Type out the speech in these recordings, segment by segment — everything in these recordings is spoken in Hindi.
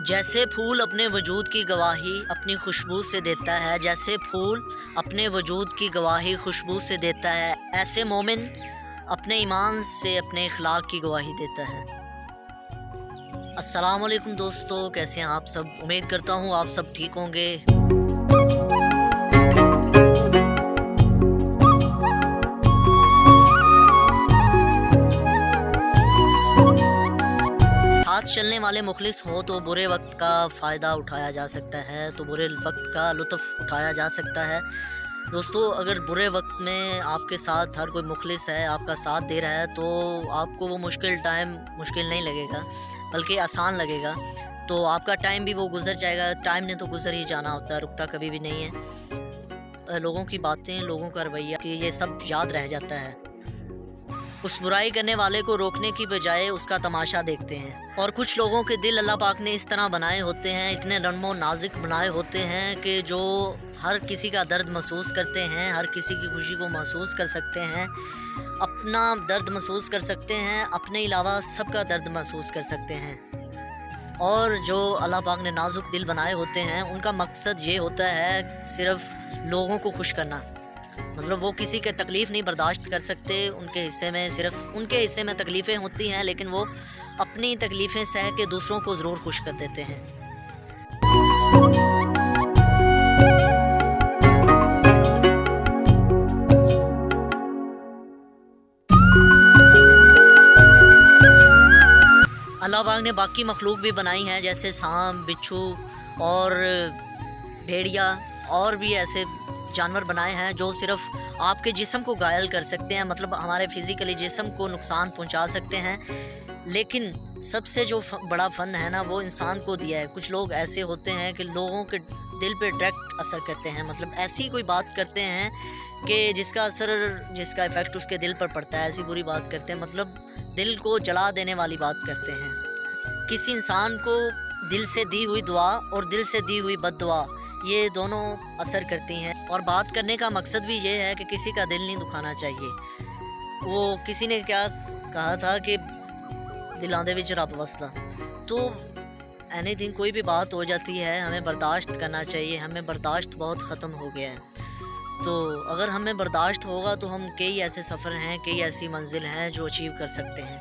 जैसे फूल अपने वजूद की गवाही अपनी खुशबू से देता है, जैसे फूल अपने वजूद की गवाही खुशबू से देता है, ऐसे मोमिन अपने ईमान से अपने इखलाक की गवाही देता है। अस्सलाम वालेकुम दोस्तों, कैसे हैं आप सब? उम्मीद करता हूँ आप सब ठीक होंगे। साथ चलने वाले मुखलिस हो तो बुरे वक्त का फ़ायदा उठाया जा सकता है, तो बुरे वक्त का लुत्फ़ उठाया जा सकता है। दोस्तों, अगर बुरे वक्त में आपके साथ हर कोई मुखलिस है, आपका साथ दे रहा है, तो आपको वो मुश्किल टाइम मुश्किल नहीं लगेगा, बल्कि आसान लगेगा। तो आपका टाइम भी वो गुज़र जाएगा। टाइम ने तो गुज़र ही जाना होता है, रुकता कभी भी नहीं है। लोगों की बातें, लोगों का रवैया, ये सब याद रह जाता है। उस बुराई करने वाले को रोकने की बजाय उसका तमाशा देखते हैं। और कुछ लोगों के दिल अल्लाह पाक ने इस तरह बनाए होते हैं, इतने नर्मो नाजुक बनाए होते हैं कि जो हर किसी का दर्द महसूस करते हैं, हर किसी की खुशी को महसूस कर सकते हैं, अपना दर्द महसूस कर सकते हैं, अपने अलावा सबका दर्द महसूस कर सकते हैं। और जो अल्लाह पाक ने नाजुक दिल बनाए होते हैं, उनका मकसद ये होता है सिर्फ़ लोगों को खुश करना। मतलब वो किसी के तकलीफ़ नहीं बर्दाश्त कर सकते। उनके हिस्से में सिर्फ़ उनके हिस्से में तकलीफ़ें होती हैं, लेकिन वो अपनी तकलीफ़ें सह के दूसरों को ज़रूर खुश कर देते हैं। अल्लाह पाक ने बाकी मखलूक भी बनाई हैं, जैसे सांप, बिच्छू और भेड़िया, और भी ऐसे जानवर बनाए हैं जो सिर्फ़ आपके जिस्म को घायल कर सकते हैं, मतलब हमारे फ़िज़िकली जिस्म को नुकसान पहुंचा सकते हैं। लेकिन सबसे जो बड़ा फ़न है ना, वो इंसान को दिया है। कुछ लोग ऐसे होते हैं कि लोगों के दिल पे डायरेक्ट असर करते हैं, मतलब ऐसी कोई बात करते हैं कि जिसका इफ़ेक्ट उसके दिल पर पड़ता है। ऐसी बुरी बात करते हैं, मतलब दिल को जला देने वाली बात करते हैं। किसी इंसान को दिल से दी हुई दुआ और दिल से दी हुई बद्दुआ, ये दोनों असर करती हैं। और बात करने का मकसद भी ये है कि किसी का दिल नहीं दुखाना चाहिए। वो किसी ने क्या कहा था कि दिलां दे विच रब वसदा। तो एनीथिंग, कोई भी बात हो जाती है, हमें बर्दाश्त करना चाहिए। हमें बर्दाश्त बहुत ख़त्म हो गया है। तो अगर हमें बर्दाश्त होगा तो हम कई ऐसे सफ़र हैं, कई ऐसी मंजिल हैं जो अचीव कर सकते हैं।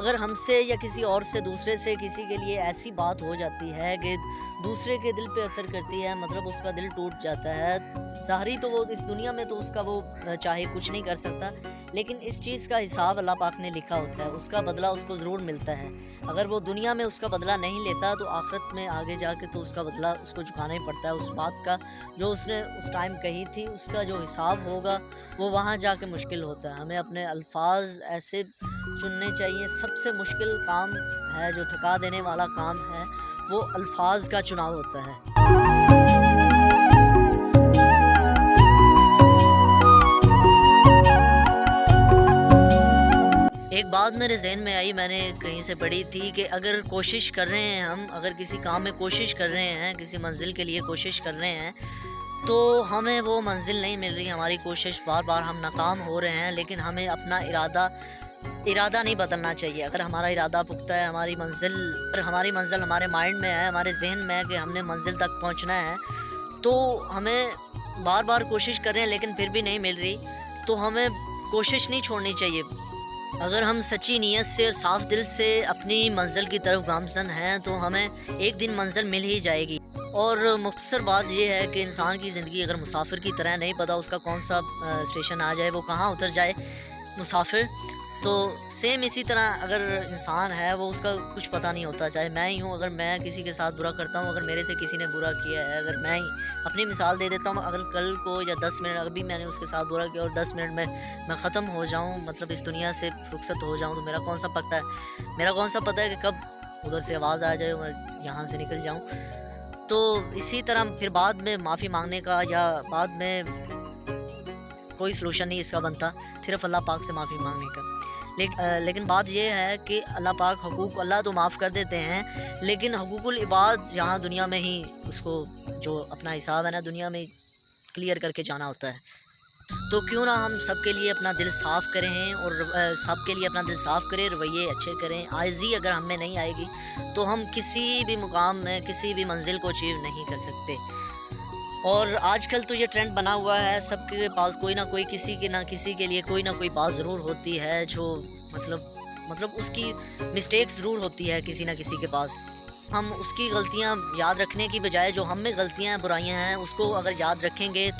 अगर हमसे या किसी और से, दूसरे से किसी के लिए ऐसी बात हो जाती है कि दूसरे के दिल पे असर करती है, मतलब उसका दिल टूट जाता है, ज़ाहिरी तो वो इस दुनिया में तो उसका वो चाहे कुछ नहीं कर सकता, लेकिन इस चीज़ का हिसाब अल्लाह पाक ने लिखा होता है, उसका बदला उसको ज़रूर मिलता है। अगर वो दुनिया में उसका बदला नहीं लेता तो आखिरत में आगे जाके तो उसका बदला उसको चुकाना ही पड़ता है। उस बात का जो उसने उस टाइम कही थी, उसका जो हिसाब होगा वो वहाँ जाके मुश्किल होता है। हमें अपने अल्फाज ऐसे चुनने चाहिए। सबसे मुश्किल काम है, जो थका देने वाला काम है, वो अल्फाज का चुनाव होता है। एक बात मेरे ज़हन में आई, मैंने कहीं से पढ़ी थी कि अगर कोशिश कर रहे हैं हम, अगर किसी काम में कोशिश कर रहे हैं, किसी मंजिल के लिए कोशिश कर रहे हैं, तो हमें वो मंजिल नहीं मिल रही, हमारी कोशिश बार-बार हम नाकाम हो रहे हैं, लेकिन हमें अपना इरादा नहीं बदलना चाहिए। अगर हमारा इरादा पुख्ता है, हमारी मंजिल हमारे माइंड में है, हमारे ज़हन में है कि हमने मंजिल तक पहुंचना है, तो हमें बार-बार कोशिश कर रहे हैं लेकिन फिर भी नहीं मिल रही, तो हमें कोशिश नहीं छोड़नी चाहिए। अगर हम सच्ची नीयत से और साफ़ दिल से अपनी मंजिल की तरफ गामज़न हैं, तो हमें एक दिन मंजिल मिल ही जाएगी। और मुख्तसर बात ये है कि इंसान की ज़िंदगी अगर मुसाफिर की तरह, नहीं पता उसका कौन सा स्टेशन आ जाए, वो कहाँ उतर जाए मुसाफिर, तो सेम इसी तरह अगर इंसान है, वो उसका कुछ पता नहीं होता। चाहे मैं ही हूँ, अगर मैं किसी के साथ बुरा करता हूँ, अगर मेरे से किसी ने बुरा किया है, अगर मैं ही अपनी मिसाल दे देता हूँ, अगर कल को या 10 मिनट अभी मैंने उसके साथ बुरा किया और 10 मिनट में मैं ख़त्म हो जाऊँ, मतलब इस दुनिया से रुखसत हो जाऊँ, तो मेरा कौन सा पता है कि कब उधर से आवाज़ आ जाए और यहाँ से निकल जाऊँ। तो इसी तरह फिर बाद में माफ़ी मांगने का या बाद में कोई सलूशन नहीं इसका बनता, सिर्फ़ अल्लाह पाक से माफ़ी मांगने का। लेकिन बात यह है कि अल्लाह पाक अल्लाह तो माफ़ कर देते हैं, लेकिन हकूक़ुल इबाद यहाँ दुनिया में ही उसको जो अपना हिसाब है ना, दुनिया में क्लियर करके जाना होता है। तो क्यों ना हम सबके लिए अपना दिल साफ़ करें और सबके लिए अपना दिल साफ़ करें, रवैये अच्छे करें। आजिज़ी अगर हम में नहीं आएगी, तो हम किसी भी मुकाम में, किसी भी मंज़िल को अचीव नहीं कर सकते। और आजकल तो ये ट्रेंड बना हुआ है, सबके पास कोई ना कोई, किसी के ना किसी के लिए कोई ना कोई बात ज़रूर होती है, जो मतलब उसकी मिस्टेक ज़रूर होती है किसी ना किसी के पास। हम उसकी गलतियाँ याद रखने की बजाय जो हम में गलतियाँ, बुराइयाँ हैं, उसको अगर याद रखेंगे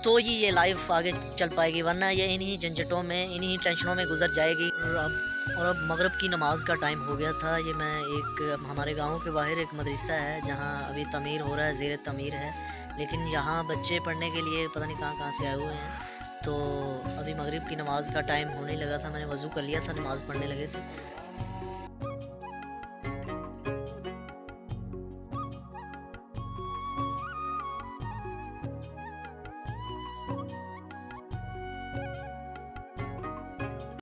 तो ही ये लाइफ़ आगे चल पाएगी, वरना ये इन्हीं झंझटों में, इन्हीं टेंशनों में गुज़र जाएगी। और अब मगरिब की नमाज़ का टाइम हो गया था। ये मैं एक हमारे गाँव के बाहर एक मदरसा है, जहाँ अभी तमीर हो रहा है, ज़ेर तमीर है। लेकिन यहाँ बच्चे पढ़ने के लिए पता नहीं कहाँ-कहाँ से आए हुए हैं। तो अभी मगरिब की नमाज़ का टाइम होने लगा था, मैंने वज़ू कर लिया था, नमाज़ पढ़ने लगे थे।